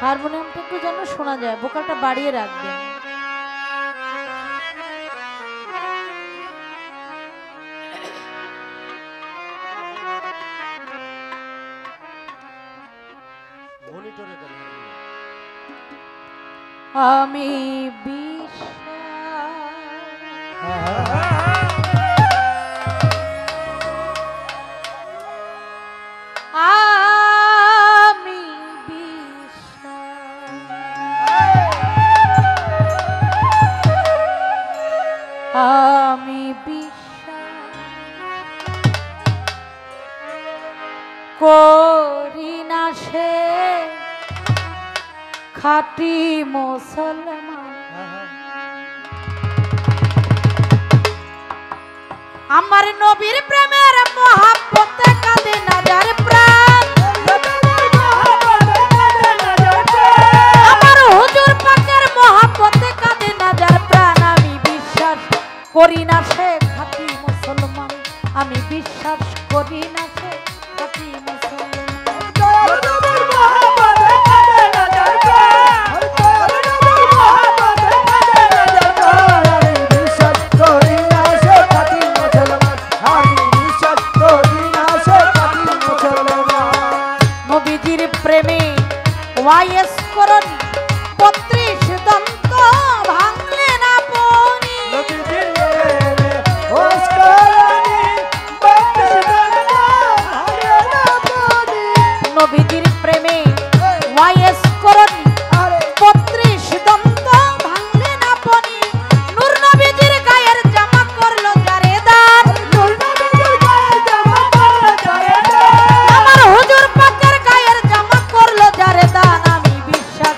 হারমোনিয়ামটা একটু যেন শোনা যায়, ভোকালটা বাড়িয়ে রাখবেন। আমি আমি বিশ্বাস করি না সে খাঁটি মুসলমান, আমার নবীর প্রেমের মহাব্বতে কাঁদে না যার প্রাণ, আমার হুজুর পাকের মহাব্বতে কাঁদে না যার প্রাণ। আমি বিশ্বাস করি না সে খাঁটি মুসলমান, আমি বিশ্বাস করি না সে খাঁটি মুসলমান। নবীজির প্রেমে ওয়াইস করণ ৩৫ দন্ত ভাঙলে না পনি, নবীজির প্রেমে ওয়াইস করণ ৩৫ দন্ত ভাঙলে না পনি। নূর নবীজির গায়ের জামা করলো যারে দান, আমার হুজুর পাকের গায়ের জামা করলো যারে দান। আমি বিশ্বাস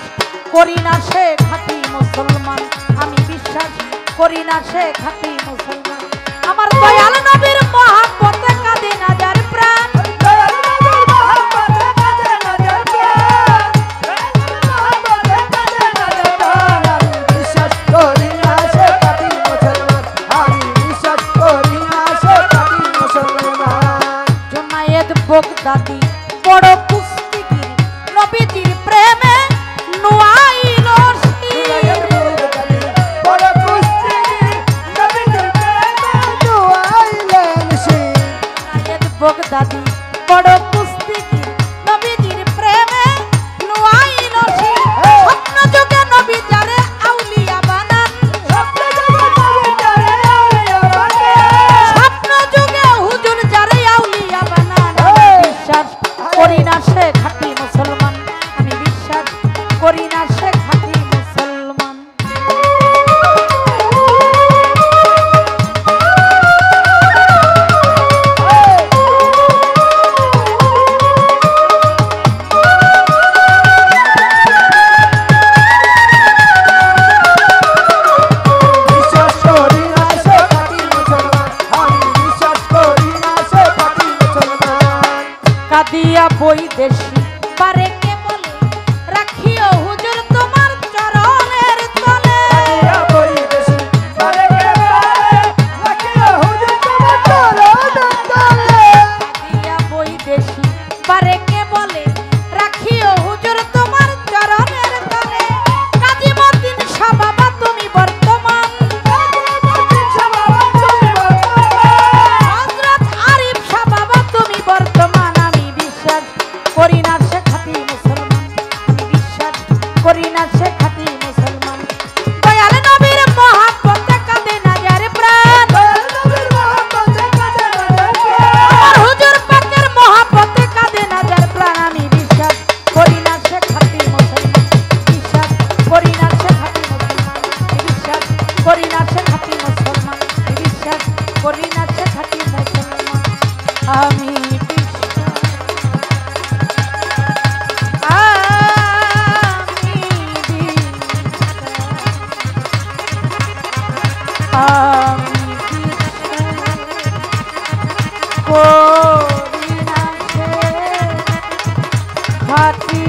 করি না সে খাঁটি মুসলমান, আমি বিশ্বাস করি না সে খাঁটি মুসলমান। আমার দয়াল নবীর মহাব্বতে কাঁদে না যার প্রাণ, বগদাদি বড় কুস্তিগির নবীজির প্রেমে নুয়াইল বগদাদি বড় কুস্তিগির নবীজির প্রেমে নুয়াইল স্বপ্ন যুগে নবী যারে আউলিয়া বানান, স্বপ্ন যুগে হুজুর যারে আউলিয়া বানান। বিশ্বাস করি না সে খাঁটি মুসলমান, আমি বিশ্বাস করি না সে খাঁটি মুসলমান। কাদিয়া বৈদেশী পারে কে বলে রাখিও হুজুর তোমার চরণের তলে, কাদিয়া বৈদেশী পারে কে বলে রাখিও হুজুর তোমার চরণের তলে। কাজী মতিন শাহ বাবা তুমি বর্তমান, হযরত আরিফ শাহ বাবা তুমি বর্তমান। আমি বিশ্বাস করি না সে খাঁটি মুসলমান, আমি বিশ্বাস করি না সে খাঁটি মুসলমান। দয়াল নবীর মহাব্বতে কাঁদে না যার প্রাণ, আমার হুজুর পাকের মহাব্বতে কাঁদে না যার প্রাণ। আমি বিশ্বাস করি না সে খাঁটি মুসলমান, বিশ্বাস করি না সে খাঁটি মুসলমান, বিশ্বাস করি না সে খাঁটি মুসলমান, বিশ্বাস করি না সে খাঁটি মুসলমান। আমি করি না সে খাঁটি